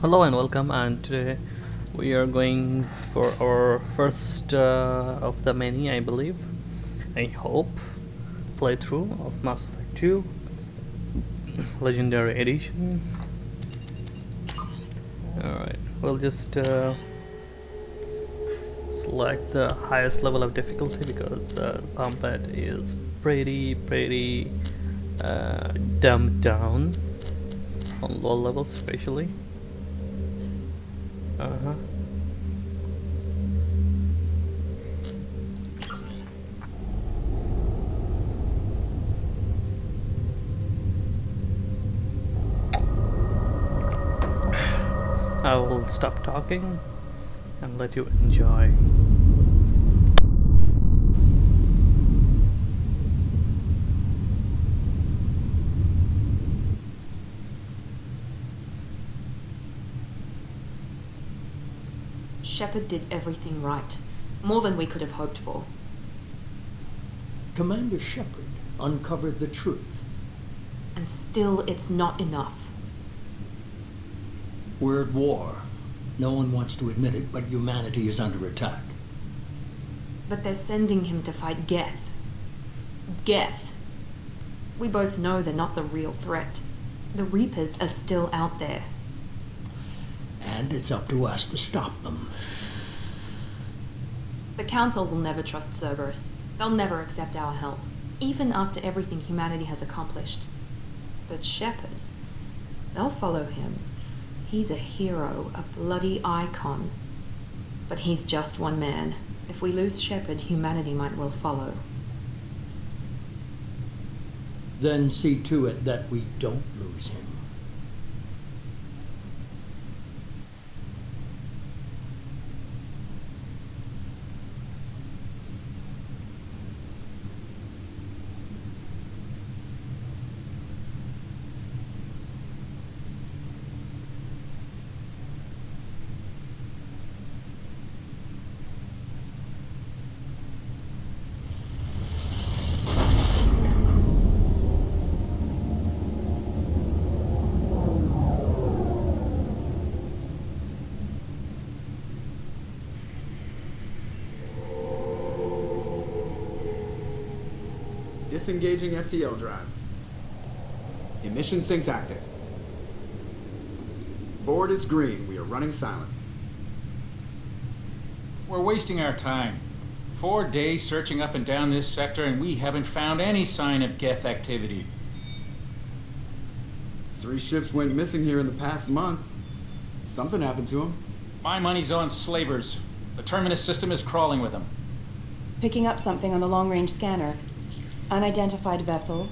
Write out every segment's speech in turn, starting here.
Hello and welcome, and today we are going for our first of the many, I believe, I hope, playthrough of Mass Effect 2 Legendary Edition. Alright, we'll just select the highest level of difficulty because combat is pretty dumbed down on low levels especially. Uh-huh. I will stop talking and let you enjoy. Shepard did everything right. More than we could have hoped for. Commander Shepard uncovered the truth. And still, it's not enough. We're at war. No one wants to admit it, but humanity is under attack. But they're sending him to fight Geth. Geth. We both know they're not the real threat. The Reapers are still out there. And it's up to us to stop them. The Council will never trust Cerberus. They'll never accept our help, even after everything humanity has accomplished. But Shepard, they'll follow him. He's a hero, a bloody icon. But he's just one man. If we lose Shepard, humanity might well follow. Then see to it that we don't lose him. Disengaging FTL drives. Emission sinks active. Board is green. We are running silent. We're wasting our time. 4 days searching up and down this sector, and we haven't found any sign of Geth activity. 3 ships went missing here in the past month. Something happened to them. My money's on slavers. The Terminus system is crawling with them. Picking up something on the long-range scanner. Unidentified vessel.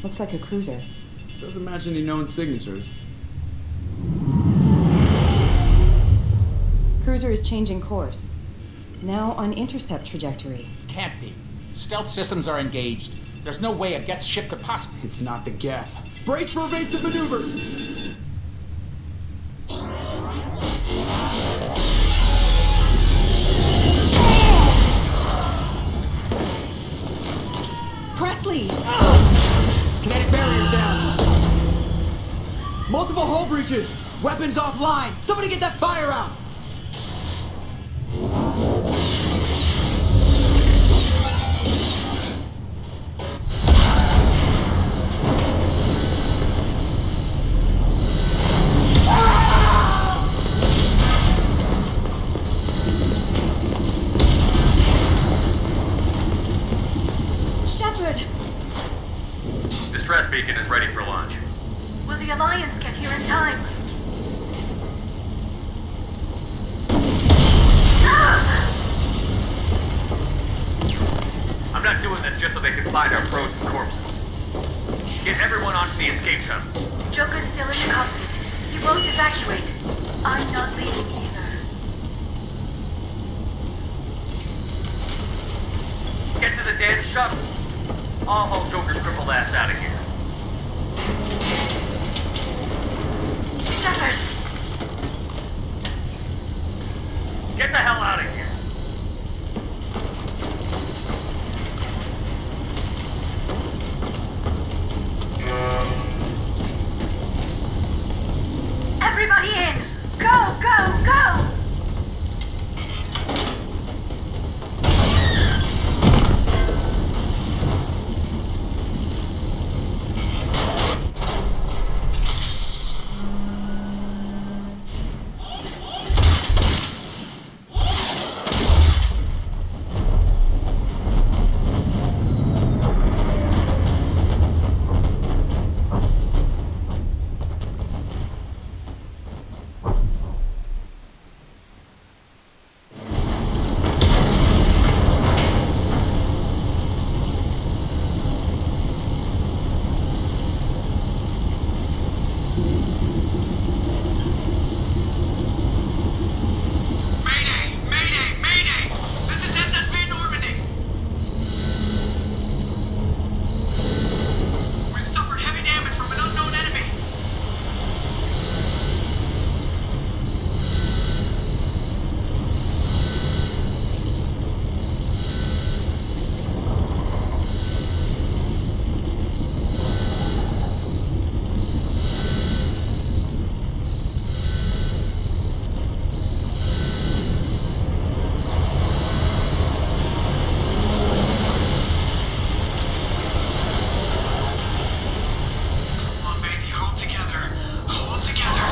Looks like a cruiser. Doesn't match any known signatures. Cruiser is changing course. Now on intercept trajectory. Can't be. Stealth systems are engaged. There's no way a Geth ship could possibly... It's not the Geth. Brace for evasive maneuvers! Presley! Kinetic barriers down. Multiple hull breaches. Weapons offline. Somebody get that fire out. Shepard! Distress beacon is ready for launch. Will the Alliance get here in time? I'm not doing this just so they can find our frozen corpses. Get everyone onto the escape shuttle. Joker's still in the cockpit. You both evacuate. I'm not leaving either. Get to the damn shuttle. I'll haul Joker's crippled ass out of here. Shepard! Get the hell out of here. Everyone Everybody in! Go, go, go! Mayday! Mayday! Mayday! This is SSB Normandy! We've suffered heavy damage from an unknown enemy. Come on, baby, hold together. Hold together.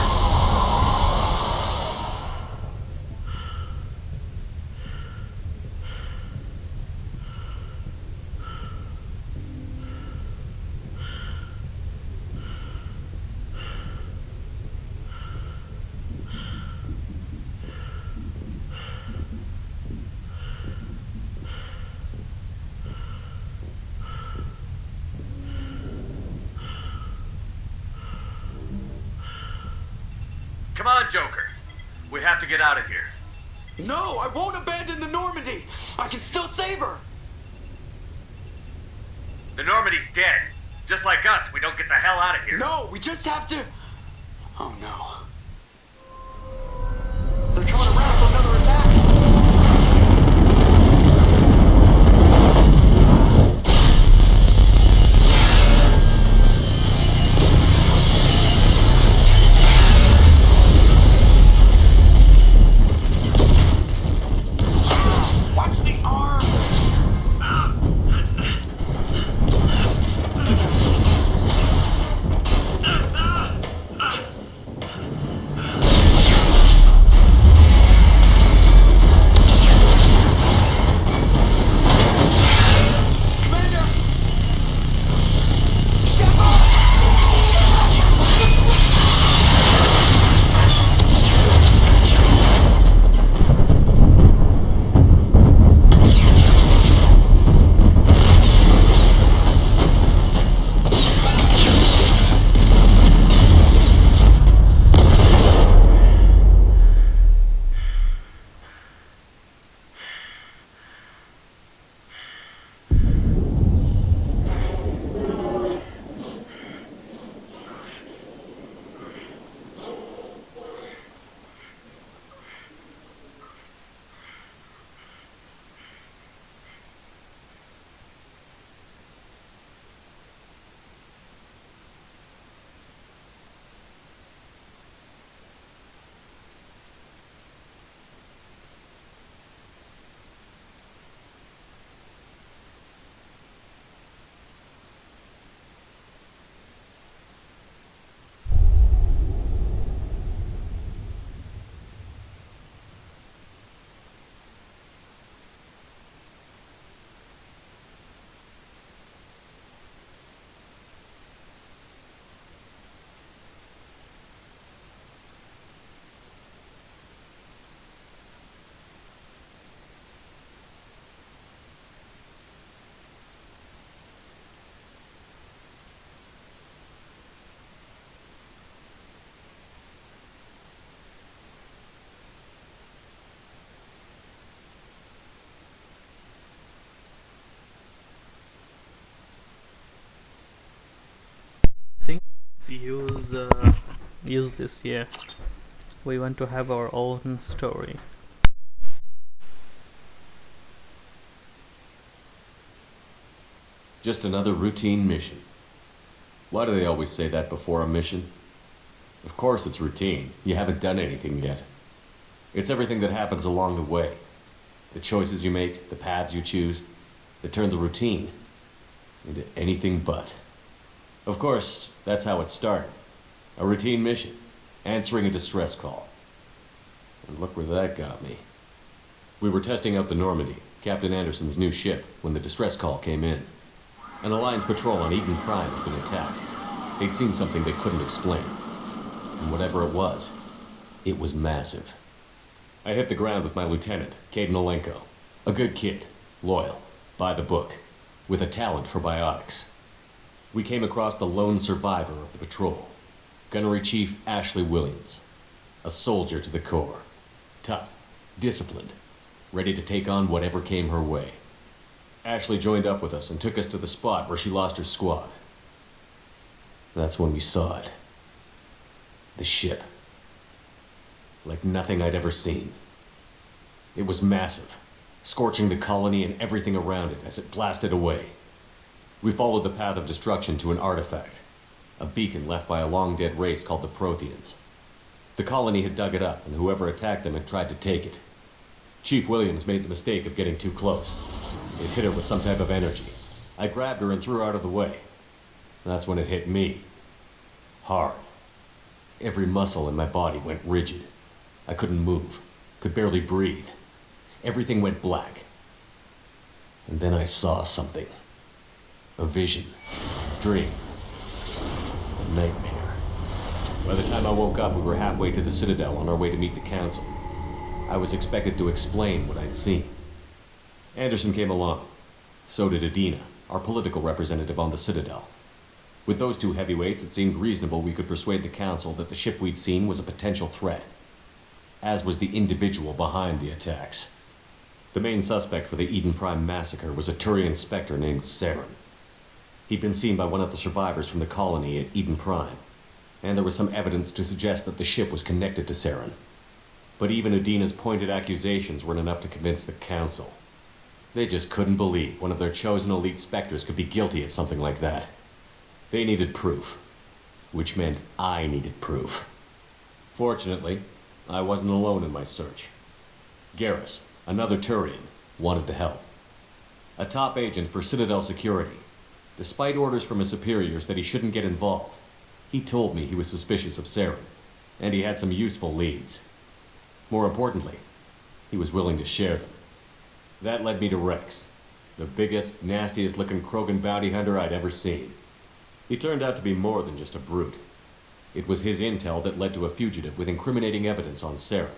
Come on, Joker. We have to get out of here. No, I won't abandon the Normandy. I can still save her. The Normandy's dead. Just like us, we don't get the hell out of here. No, we just have to. Oh no. They're coming around for another attack. Watch the arm. use use this here. We want to have our own story. Just another routine mission. Why do they always say that before a mission? Of course it's routine. You haven't done anything yet. It's everything that happens along the way. The choices you make, the paths you choose, that turn the routine into anything but. Of course, that's how it started. A routine mission, answering a distress call. And look where that got me. We were testing out the Normandy, Captain Anderson's new ship, when the distress call came in. An Alliance patrol on Eden Prime had been attacked. They'd seen something they couldn't explain. And whatever it was massive. I hit the ground with my lieutenant, Caden Olenko. A good kid, loyal, by the book, with a talent for biotics. We came across the lone survivor of the patrol, Gunnery Chief Ashley Williams. A soldier to the core. Tough, disciplined, ready to take on whatever came her way. Ashley joined up with us and took us to the spot where she lost her squad. That's when we saw it. The ship. Like nothing I'd ever seen. It was massive, scorching the colony and everything around it as it blasted away. We followed the path of destruction to an artifact, a beacon left by a long-dead race called the Protheans. The colony had dug it up, and whoever attacked them had tried to take it. Chief Williams made the mistake of getting too close. It hit her with some type of energy. I grabbed her and threw her out of the way. That's when it hit me. Hard. Every muscle in my body went rigid. I couldn't move, could barely breathe. Everything went black. And then I saw something. A vision. Dream. A nightmare. By the time I woke up, we were halfway to the Citadel on our way to meet the Council. I was expected to explain what I'd seen. Anderson came along. So did Adina, our political representative on the Citadel. With those two heavyweights, it seemed reasonable we could persuade the Council that the ship we'd seen was a potential threat, as was the individual behind the attacks. The main suspect for the Eden Prime massacre was a Turian Spectre named Saren. He'd been seen by one of the survivors from the colony at Eden Prime, and there was some evidence to suggest that the ship was connected to Saren. But even Adina's pointed accusations weren't enough to convince the Council. They just couldn't believe one of their chosen elite Spectres could be guilty of something like that. They needed proof, which meant I needed proof. Fortunately, I wasn't alone in my search. Garrus, another Turian, wanted to help. A top agent for Citadel Security. Despite orders from his superiors that he shouldn't get involved, he told me he was suspicious of Saren, and he had some useful leads. More importantly, he was willing to share them. That led me to Rex, the biggest, nastiest-looking Krogan bounty hunter I'd ever seen. He turned out to be more than just a brute. It was his intel that led to a fugitive with incriminating evidence on Saren.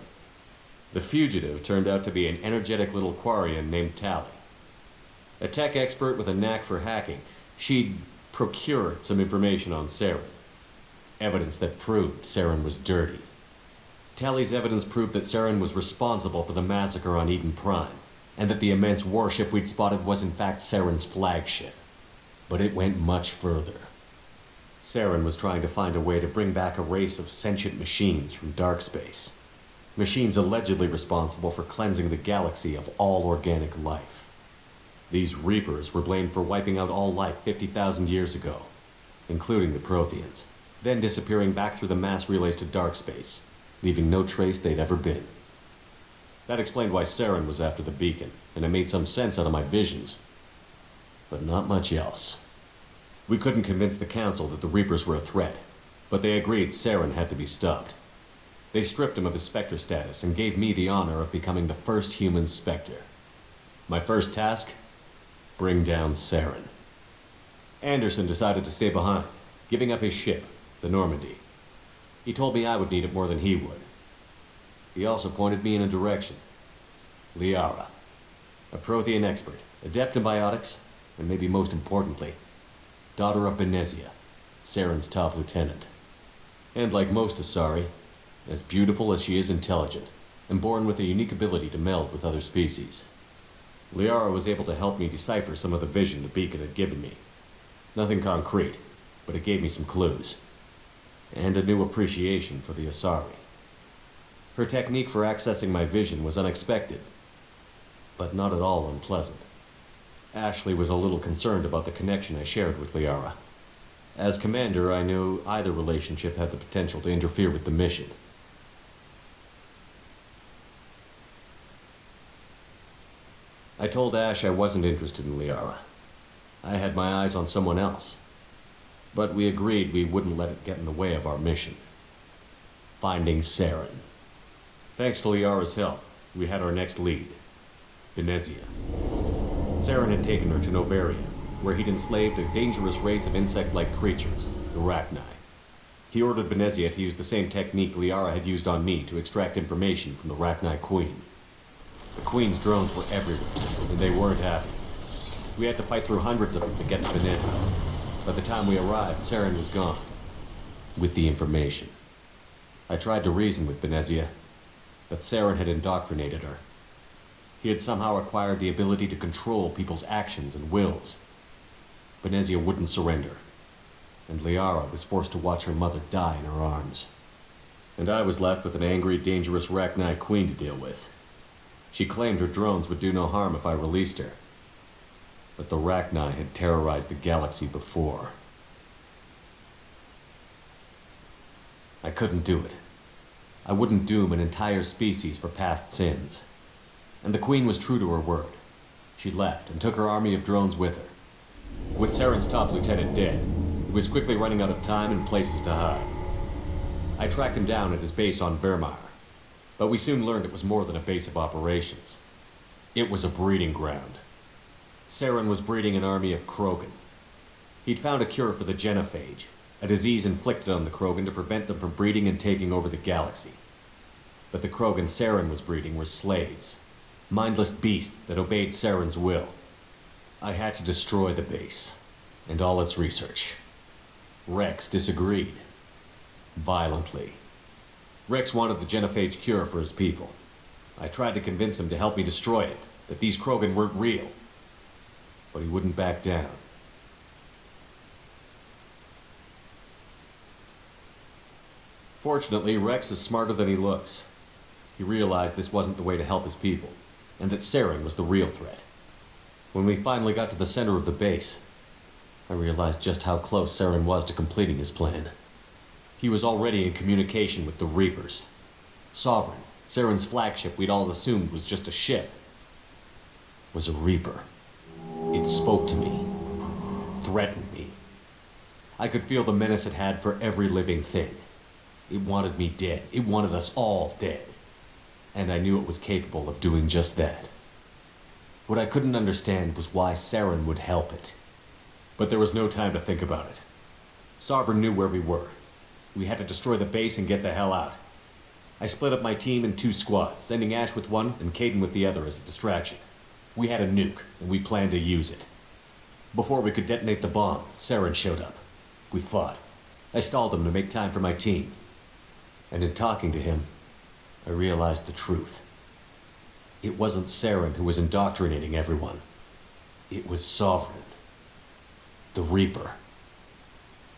The fugitive turned out to be an energetic little Quarian named Tali. A tech expert with a knack for hacking, she'd procured some information on Saren. Evidence that proved Saren was dirty. Tali's evidence proved that Saren was responsible for the massacre on Eden Prime, and that the immense warship we'd spotted was in fact Saren's flagship. But it went much further. Saren was trying to find a way to bring back a race of sentient machines from dark space. Machines allegedly responsible for cleansing the galaxy of all organic life. These Reapers were blamed for wiping out all life 50,000 years ago, including the Protheans, then disappearing back through the mass relays to dark space, leaving no trace they'd ever been. That explained why Saren was after the beacon, and it made some sense out of my visions. But not much else. We couldn't convince the Council that the Reapers were a threat, but they agreed Saren had to be stopped. They stripped him of his Spectre status and gave me the honor of becoming the first human Spectre. My first task? Bring down Saren. Anderson decided to stay behind, giving up his ship, the Normandy. He told me I would need it more than he would. He also pointed me in a direction. Liara, a Prothean expert, adept in biotics, and maybe most importantly, daughter of Benezia, Saren's top lieutenant. And like most Asari, as beautiful as she is intelligent, and born with a unique ability to meld with other species. Liara was able to help me decipher some of the vision the beacon had given me. Nothing concrete, but it gave me some clues. And a new appreciation for the Asari. Her technique for accessing my vision was unexpected, but not at all unpleasant. Ashley was a little concerned about the connection I shared with Liara. As commander, I knew either relationship had the potential to interfere with the mission. I told Ash I wasn't interested in Liara. I had my eyes on someone else. But we agreed we wouldn't let it get in the way of our mission. Finding Saren. Thanks to Liara's help, we had our next lead. Benezia. Saren had taken her to Noveria, where he'd enslaved a dangerous race of insect-like creatures, the Rachni. He ordered Benezia to use the same technique Liara had used on me to extract information from the Rachni Queen. The Queen's drones were everywhere, and they weren't happy. We had to fight through hundreds of them to get to Benezia. By the time we arrived, Saren was gone. With the information. I tried to reason with Benezia, but Saren had indoctrinated her. He had somehow acquired the ability to control people's actions and wills. Benezia wouldn't surrender, and Liara was forced to watch her mother die in her arms. And I was left with an angry, dangerous Rachni Queen to deal with. She claimed her drones would do no harm if I released her. But the Rachni had terrorized the galaxy before. I couldn't do it. I wouldn't doom an entire species for past sins. And the Queen was true to her word. She left and took her army of drones with her. With Saren's top lieutenant dead, he was quickly running out of time and places to hide. I tracked him down at his base on Vermeer, but we soon learned it was more than a base of operations. It was a breeding ground. Saren was breeding an army of Krogan. He'd found a cure for the genophage, a disease inflicted on the Krogan to prevent them from breeding and taking over the galaxy. But the Krogan Saren was breeding were slaves, mindless beasts that obeyed Saren's will. I had to destroy the base, and all its research. Rex disagreed. Violently. Rex wanted the genophage cure for his people. I tried to convince him to help me destroy it, that these Krogan weren't real. But he wouldn't back down. Fortunately, Rex is smarter than he looks. He realized this wasn't the way to help his people, and that Saren was the real threat. When we finally got to the center of the base, I realized just how close Saren was to completing his plan. He was already in communication with the Reapers. Sovereign, Saren's flagship we'd all assumed was just a ship, was a Reaper. It spoke to me, threatened me. I could feel the menace it had for every living thing. It wanted me dead. It wanted us all dead. And I knew it was capable of doing just that. What I couldn't understand was why Saren would help it. But there was no time to think about it. Sovereign knew where we were. We had to destroy the base and get the hell out. I split up my team in 2 squads, sending Ash with one and Kaidan with the other as a distraction. We had a nuke, and we planned to use it. Before we could detonate the bomb, Saren showed up. We fought. I stalled him to make time for my team. And in talking to him, I realized the truth. It wasn't Saren who was indoctrinating everyone. It was Sovereign. The Reaper.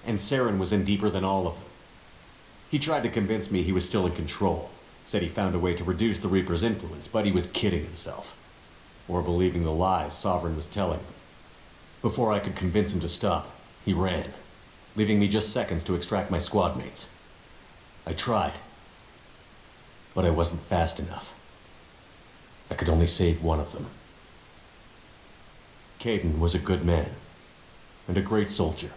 And Saren was in deeper than all of them. He tried to convince me he was still in control. Said he found a way to reduce the Reaper's influence, but he was kidding himself. Or believing the lies Sovereign was telling him. Before I could convince him to stop, he ran, leaving me just seconds to extract my squad mates. I tried, but I wasn't fast enough. I could only save one of them. Kaidan was a good man, and a great soldier.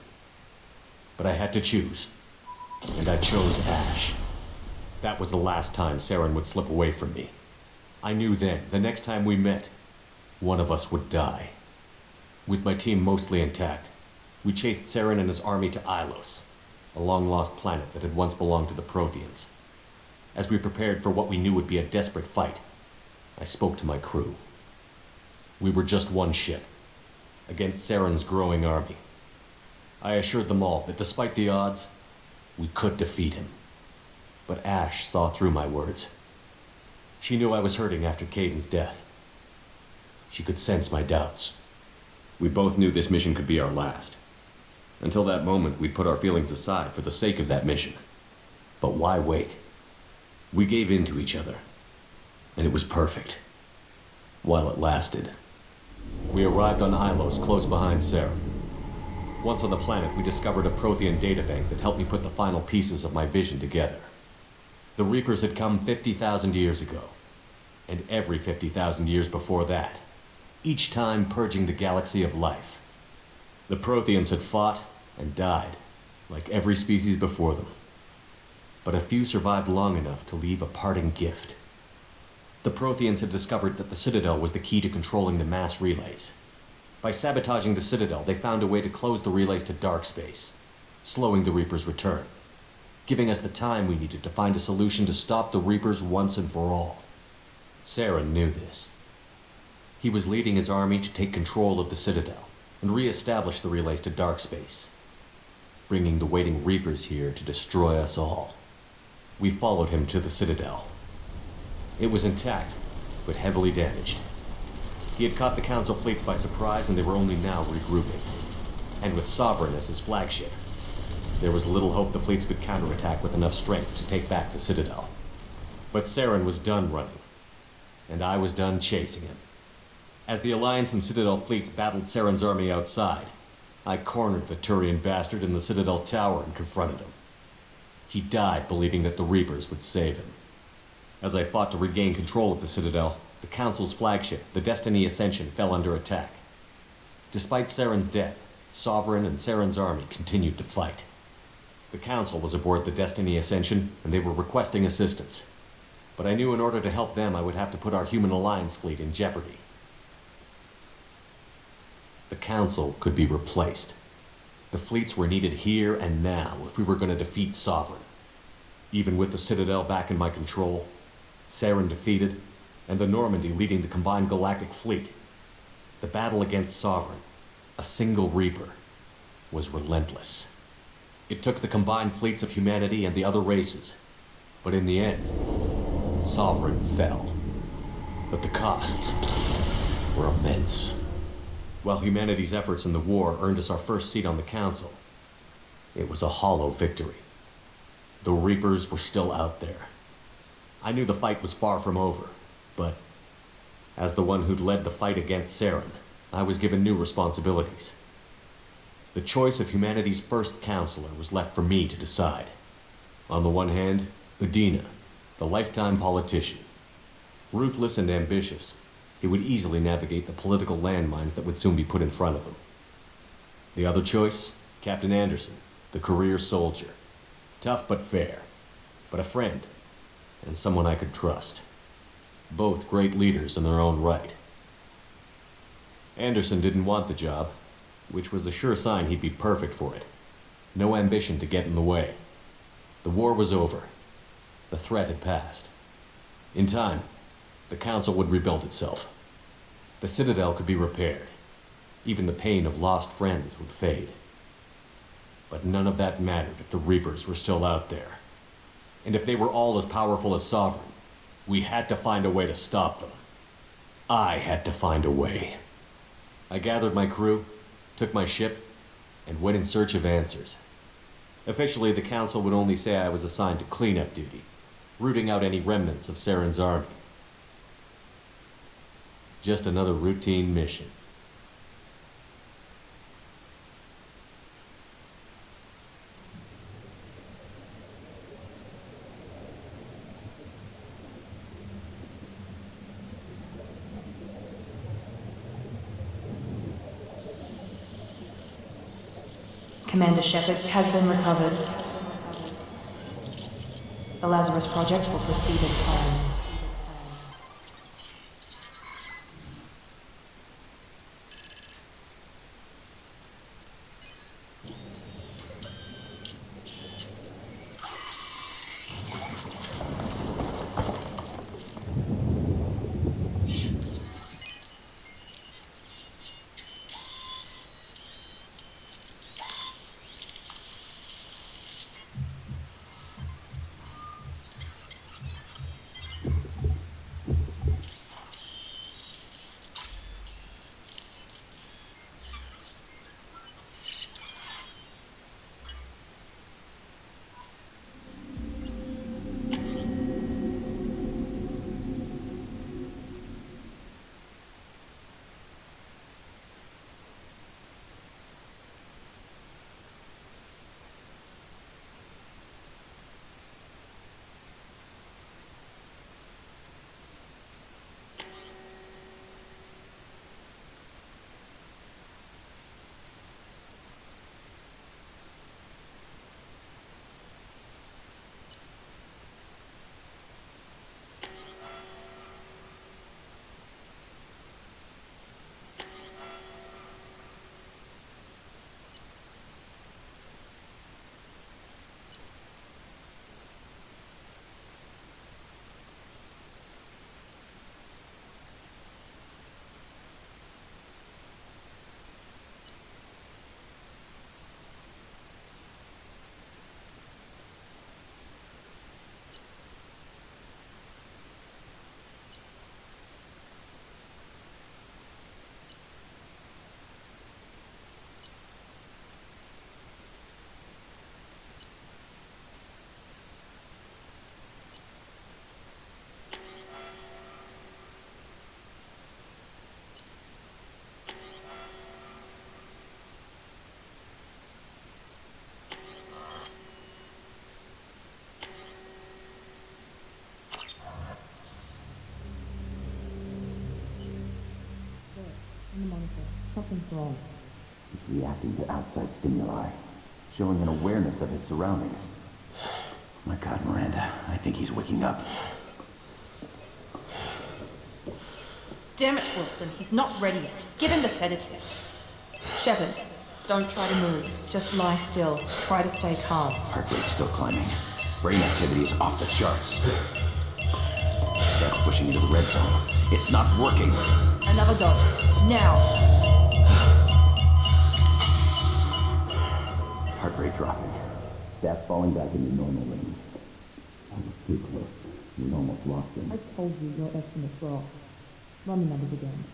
But I had to choose, and I chose Ash. That was the last time Saren would slip away from me. I knew then, the next time we met, one of us would die. With my team mostly intact, we chased Saren and his army to Ilos, a long-lost planet that had once belonged to the Protheans. As we prepared for what we knew would be a desperate fight, I spoke to my crew. We were just one ship, against Saren's growing army. I assured them all that despite the odds, we could defeat him. But Ash saw through my words. She knew I was hurting after Kaidan's death. She could sense my doubts. We both knew this mission could be our last. Until that moment, we'd put our feelings aside for the sake of that mission. But why wait? We gave in to each other, and it was perfect. While it lasted. We arrived on Ilos, close behind Saren. Once on the planet, we discovered a Prothean databank that helped me put the final pieces of my vision together. The Reapers had come 50,000 years ago, and every 50,000 years before that, each time purging the galaxy of life. The Protheans had fought and died, like every species before them. But a few survived long enough to leave a parting gift. The Protheans had discovered that the Citadel was the key to controlling the mass relays. By sabotaging the Citadel, they found a way to close the relays to dark space, slowing the Reapers' return, giving us the time we needed to find a solution to stop the Reapers once and for all. Saren knew this. He was leading his army to take control of the Citadel and re-establish the relays to dark space, bringing the waiting Reapers here to destroy us all. We followed him to the Citadel. It was intact, but heavily damaged. He had caught the Council fleets by surprise, and they were only now regrouping. And with Sovereign as his flagship, there was little hope the fleets could counterattack with enough strength to take back the Citadel. But Saren was done running, and I was done chasing him. As the Alliance and Citadel fleets battled Saren's army outside, I cornered the Turian bastard in the Citadel tower and confronted him. He died believing that the Reapers would save him. As I fought to regain control of the Citadel, the Council's flagship, the Destiny Ascension, fell under attack. Despite Saren's death, Sovereign and Saren's army continued to fight. The Council was aboard the Destiny Ascension, and they were requesting assistance. But I knew in order to help them, I would have to put our Human Alliance fleet in jeopardy. The Council could be replaced. The fleets were needed here and now if we were going to defeat Sovereign. Even with the Citadel back in my control, Saren defeated, and the Normandy leading the combined galactic fleet, the battle against Sovereign, a single Reaper, was relentless. It took the combined fleets of humanity and the other races, but in the end, Sovereign fell. But the costs were immense. While humanity's efforts in the war earned us our first seat on the Council, it was a hollow victory. The Reapers were still out there. I knew the fight was far from over, but as the one who'd led the fight against Saren, I was given new responsibilities. The choice of humanity's first counselor was left for me to decide. On the one hand, Udina, the lifetime politician. Ruthless and ambitious, he would easily navigate the political landmines that would soon be put in front of him. The other choice, Captain Anderson, the career soldier. Tough but fair, but a friend, and someone I could trust. Both great leaders in their own right. Anderson didn't want the job, which was a sure sign he'd be perfect for it. No ambition to get in the way. The war was over. The threat had passed. In time, the Council would rebuild itself. The Citadel could be repaired. Even the pain of lost friends would fade. But none of that mattered if the Reapers were still out there. And if they were all as powerful as Sovereign, we had to find a way to stop them. I had to find a way. I gathered my crew, took my ship, and went in search of answers. Officially, the Council would only say I was assigned to cleanup duty, rooting out any remnants of Saren's army. Just another routine mission. Commander Shepard has been recovered. The Lazarus Project will proceed as planned. Something's wrong. He's reacting to outside stimuli, showing an awareness of his surroundings. My God, Miranda, I think he's waking up. Damn it, Wilson, he's not ready yet. Give him the sedative. Shepard, don't try to move. Just lie still. Try to stay calm. Heart rate's still climbing. Brain activity is off the charts. Steps pushing into the red zone. It's not working. Another dose. Now. Heart rate dropping. Stats falling back into normal range. I was too close. We almost lost him. I told you your estimate's wrong. Run the numbers again.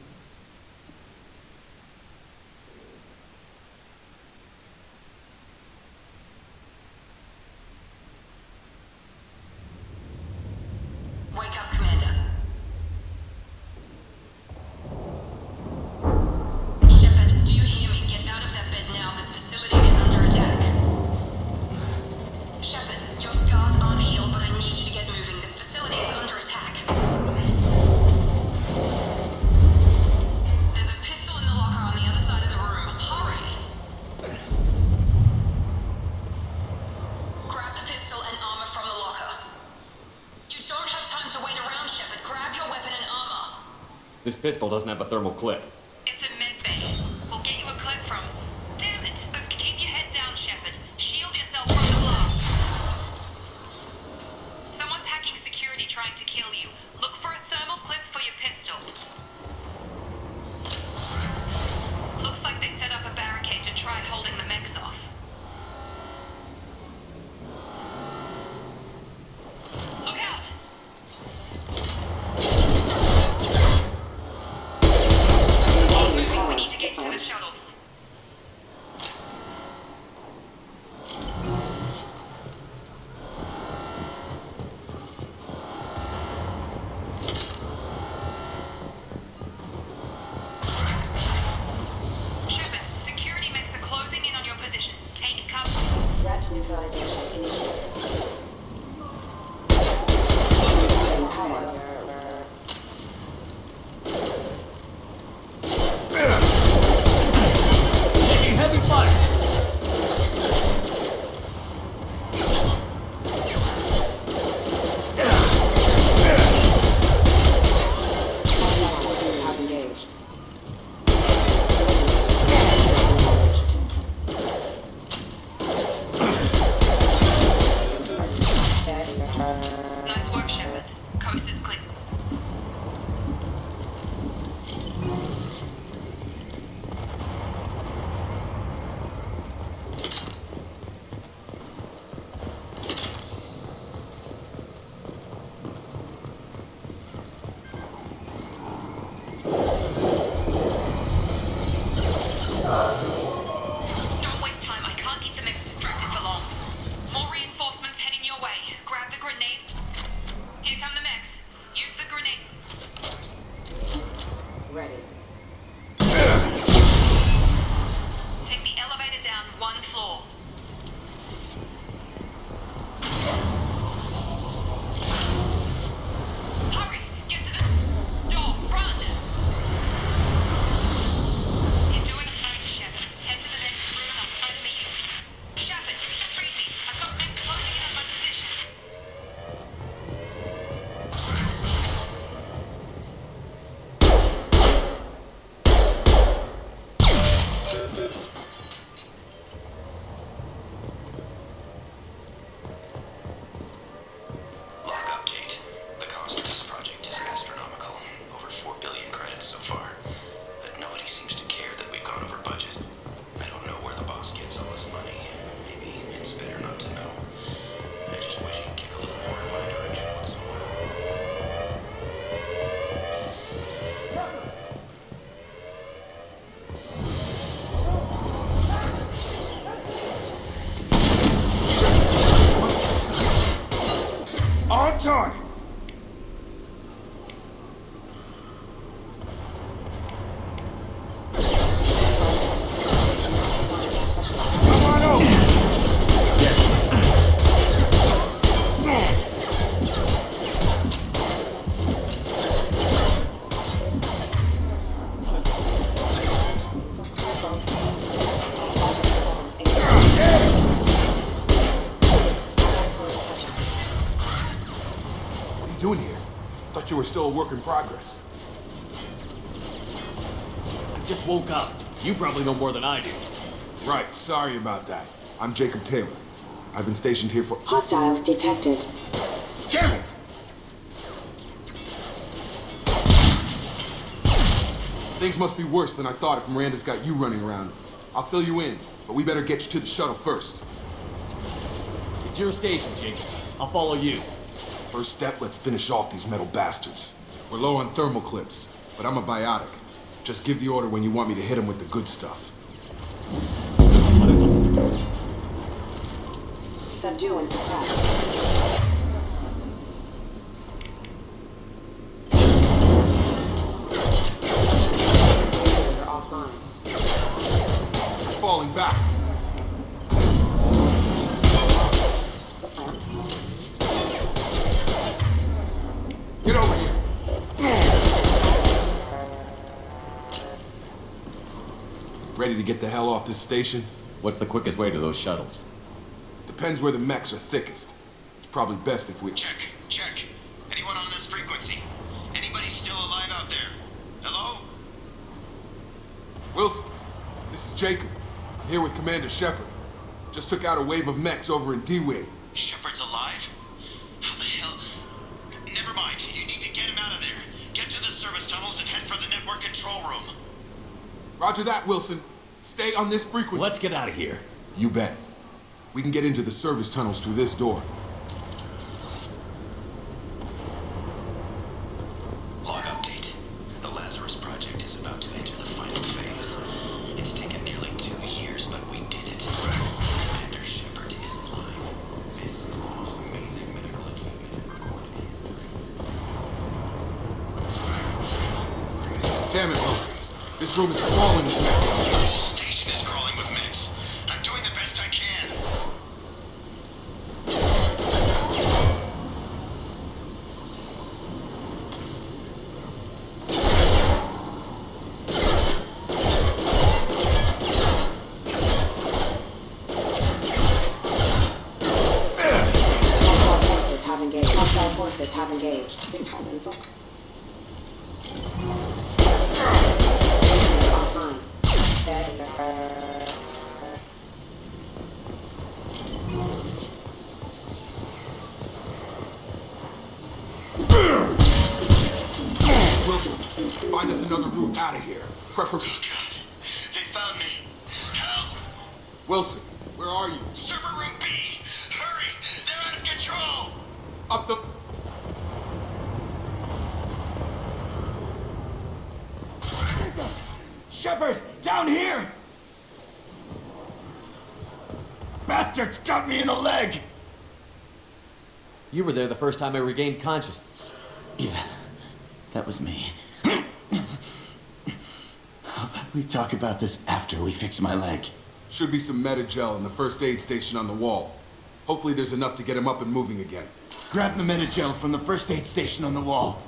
Wake up, Commander. Shepard, do you hear me? Get out of that bed now. This facility is under attack. Shepard, your scars aren't healed, but I need you to get moving. This facility is under attack. There's a pistol in the locker on the other side of the room. Hurry! Grab the pistol and armor from the locker. You don't have time to wait around, Shepard. Grab your weapon and armor. This pistol doesn't have a thermal clip. It's a med bay. We'll get you a clip from... Damn it! Keep your head down, Shepard. Shield yourself from the blast. Someone's hacking security trying to kill you. Look for a thermal clip for your pistol. Looks like they set up a barricade to try holding the mechs off. Look out! Keep moving. We need to get to the shuttles. Shepard, security mechs are closing in on your position. Take cover. Rat neutralization initiated. Taking heavy fire. Nice work, Shepard. Coast is clear. Don't waste time. I can't keep the mechs distracted for long. More reinforcements heading your way. Grab the grenade. Here come the mechs. Use doing here? Thought you were still a work in progress. I just woke up. You probably know more than I do. Right, sorry about that. I'm Jacob Taylor. I've been stationed here for... Hostiles detected. Damn it! Things must be worse than I thought if Miranda's got you running around. I'll fill you in, but we better get you to the shuttle first. It's your station, Jacob. I'll follow you. First step, let's finish off these metal bastards. We're low on thermal clips, but I'm a biotic. Just give the order when you want me to hit them with the good stuff. Subdue and suppress. Offline. Falling back. Get over here. Ready to get the hell off this station? What's the quickest way to those shuttles? Depends where the mechs are thickest. It's probably best if we... Check. Anyone on this frequency? Anybody still alive out there? Hello? Wilson, this is Jacob. I'm here with Commander Shepard. Just took out a wave of mechs over in D-Wing. Shepard's alive? How the hell? Never mind. You need to get him out of there. Get to the service tunnels and head for the network control room. Roger that, Wilson. Stay on this frequency. Let's get out of here. You bet. We can get into the service tunnels through this door. Log update. The Lazarus Project is about to enter the final phase. It's taken nearly 2 years, but we did it. Commander Shepard is alive. This is the most amazing medical achievement recorded. Damn it, Wilson. This room is crawling with mechs. The whole station is crawling with mechs. I'm doing the best I can. Hostile forces have engaged. Offline. Wilson, find us another route out of here. Preferably... Oh, God. They found me. Help! Wilson, where are you? Server room B! Hurry! They're out of control! Up the... Shepard! Down here! Bastards got me in the leg! You were there the first time I regained consciousness. Yeah, that was me. How about we talk about this after we fix my leg? Should be some Metagel in the first aid station on the wall. Hopefully there's enough to get him up and moving again. Grab the Metagel from the first aid station on the wall.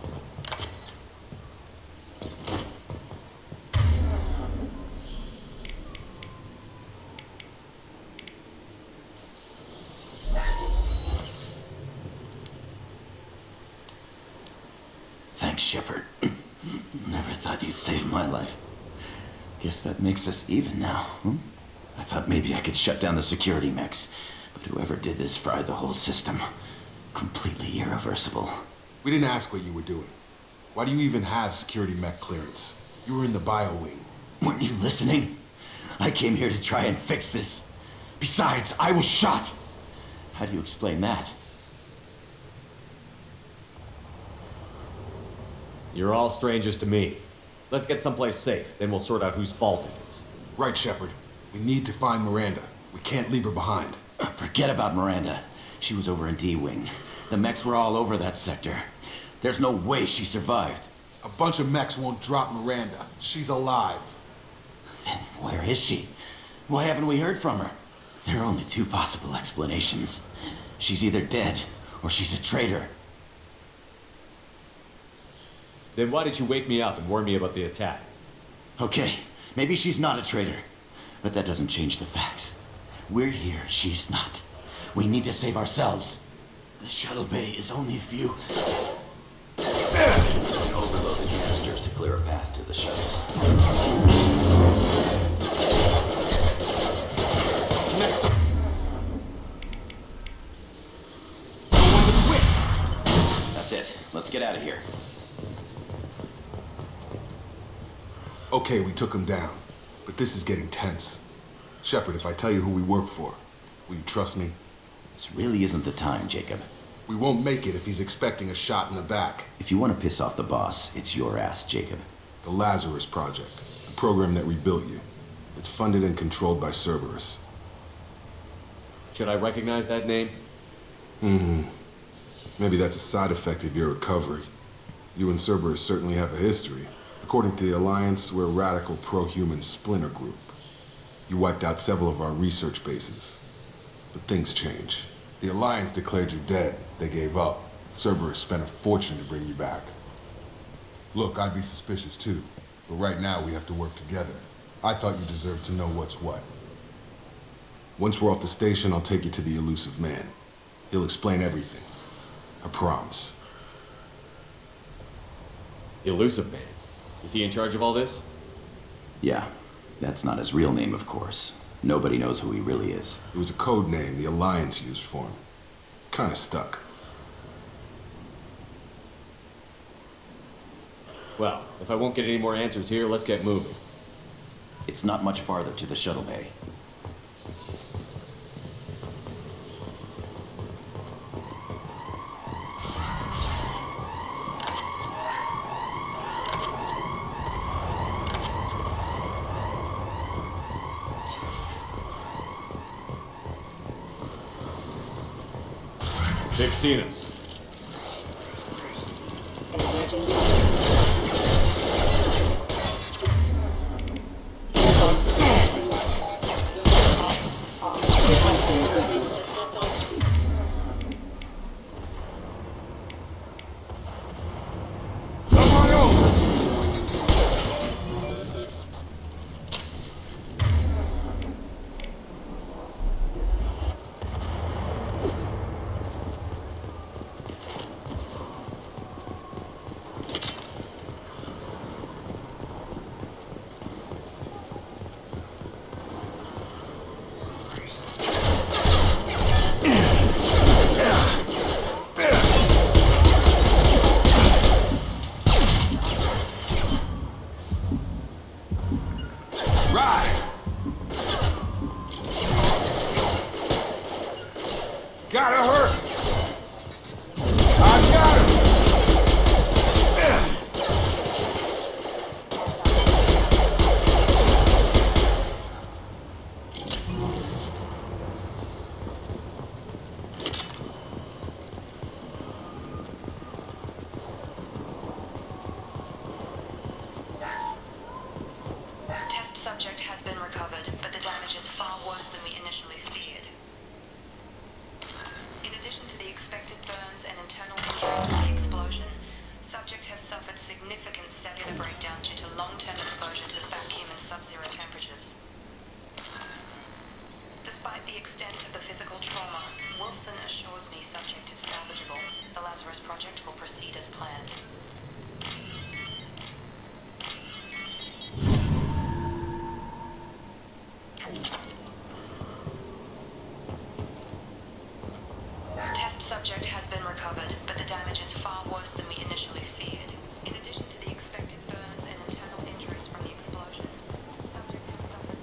Thanks, Shepard. Never thought you'd save my life. Guess that makes us even now, hmm? I thought maybe I could shut down the security mechs, but whoever did this fried the whole system. Completely irreversible. We didn't ask what you were doing. Why do you even have security mech clearance? You were in the bio wing. Weren't you listening? I came here to try and fix this. Besides, I was shot. How do you explain that? You're all strangers to me. Let's get someplace safe, then we'll sort out whose fault it is. Right, Shepard. We need to find Miranda. We can't leave her behind. Forget about Miranda. She was over in D-Wing. The mechs were all over that sector. There's no way she survived. A bunch of mechs won't drop Miranda. She's alive. Then where is she? Why haven't we heard from her? There are only two possible explanations. She's either dead, or she's a traitor. Then why did you wake me up and warn me about the attack? Okay, maybe she's not a traitor. But that doesn't change the facts. We're here, she's not. We need to save ourselves. The shuttle bay is only a few... clear a path to the shuttles. Next up. That's it. Let's get out of here. Okay, we took him down, but this is getting tense. Shepard, if I tell you who we work for, will you trust me? This really isn't the time, Jacob. We won't make it if he's expecting a shot in the back. If you want to piss off the boss, it's your ass, Jacob. The Lazarus Project, the program that rebuilt you. It's funded and controlled by Cerberus. Should I recognize that name? Maybe that's a side effect of your recovery. You and Cerberus certainly have a history. According to the Alliance, we're a radical pro-human splinter group. You wiped out several of our research bases. But things change. The Alliance declared you dead. They gave up. Cerberus spent a fortune to bring you back. Look, I'd be suspicious too. But right now we have to work together. I thought you deserved to know what's what. Once we're off the station, I'll take you to the elusive man. He'll explain everything. I promise. Elusive Man. Is he in charge of all this? Yeah. That's not his real name, of course. Nobody knows who he really is. It was a code name the Alliance used for him. Kinda stuck. Well, if I won't get any more answers here, let's get moving. It's not much farther to the shuttle bay. They've seen us. Gotta hurt! I got him! Test subject has been recovered, but the damage is far worse than we initially feared. In addition to the expected burns and internal injuries from the explosion, subject has suffered significant cellular breakdown due to long-term exposure to vacuum and sub-zero temperatures. Despite the extent of the physical trauma, Wilson assures me subject is salvageable. The Lazarus Project will proceed as planned. Test subject has been recovered, but the damage is far worse than we initially feared. In addition to the expected burns and internal injuries from the explosion, subject has suffered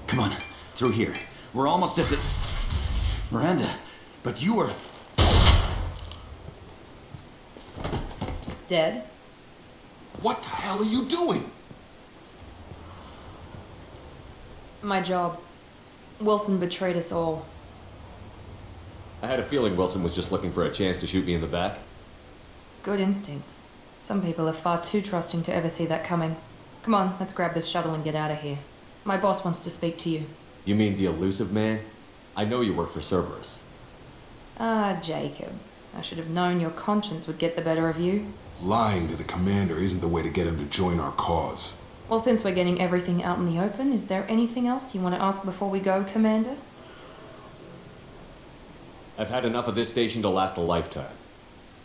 Come on, through here. We're almost at the... Miranda, but you were... Dead? What the hell are you doing? My job. Wilson betrayed us all. I had a feeling Wilson was just looking for a chance to shoot me in the back. Good instincts. Some people are far too trusting to ever see that coming. Come on, let's grab this shuttle and get out of here. My boss wants to speak to you. You mean the elusive man? I know you work for Cerberus. Ah, Jacob. I should have known your conscience would get the better of you. Lying to the commander isn't the way to get him to join our cause. Well, since we're getting everything out in the open, is there anything else you want to ask before we go, Commander? I've had enough of this station to last a lifetime.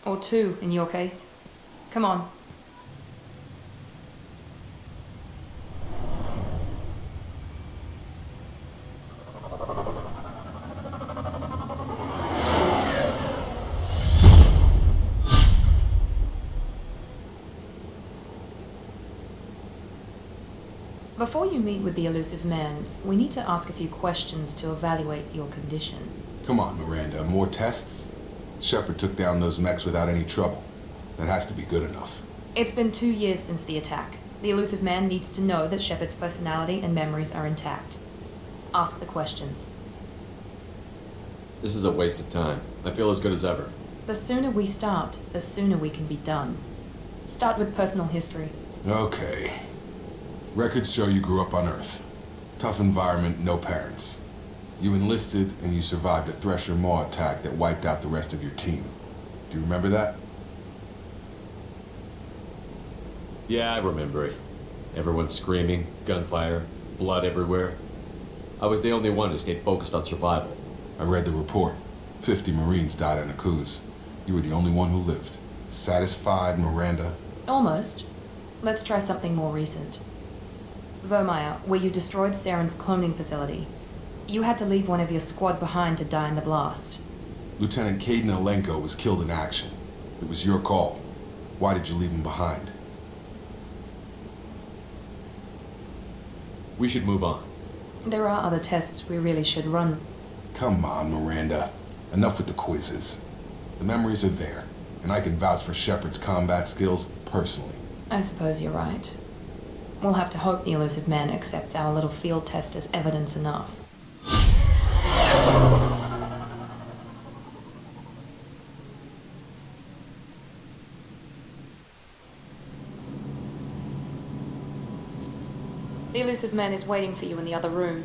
Or two, in your case. Come on. Before you meet with the elusive man, we need to ask a few questions to evaluate your condition. Come on, Miranda, more tests? Shepard took down those mechs without any trouble. That has to be good enough. It's been 2 years since the attack. The elusive man needs to know that Shepard's personality and memories are intact. Ask the questions. This is a waste of time. I feel as good as ever. The sooner we start, the sooner we can be done. Start with personal history. Okay. Records show you grew up on Earth. Tough environment, no parents. You enlisted and you survived a Thresher Maw attack that wiped out the rest of your team. Do you remember that? Yeah, I remember it. Everyone screaming, gunfire, blood everywhere. I was the only one who stayed focused on survival. I read the report. 50 Marines died in Akuz. You were the only one who lived. Satisfied, Miranda? Almost. Let's try something more recent. Vermeer, where you destroyed Saren's cloning facility. You had to leave one of your squad behind to die in the blast. Lieutenant Caden Alenko was killed in action. It was your call. Why did you leave him behind? We should move on. There are other tests we really should run. Come on, Miranda. Enough with the quizzes. The memories are there, and I can vouch for Shepard's combat skills personally. I suppose you're right. We'll have to hope the elusive man accepts our little field test as evidence enough. The elusive man is waiting for you in the other room.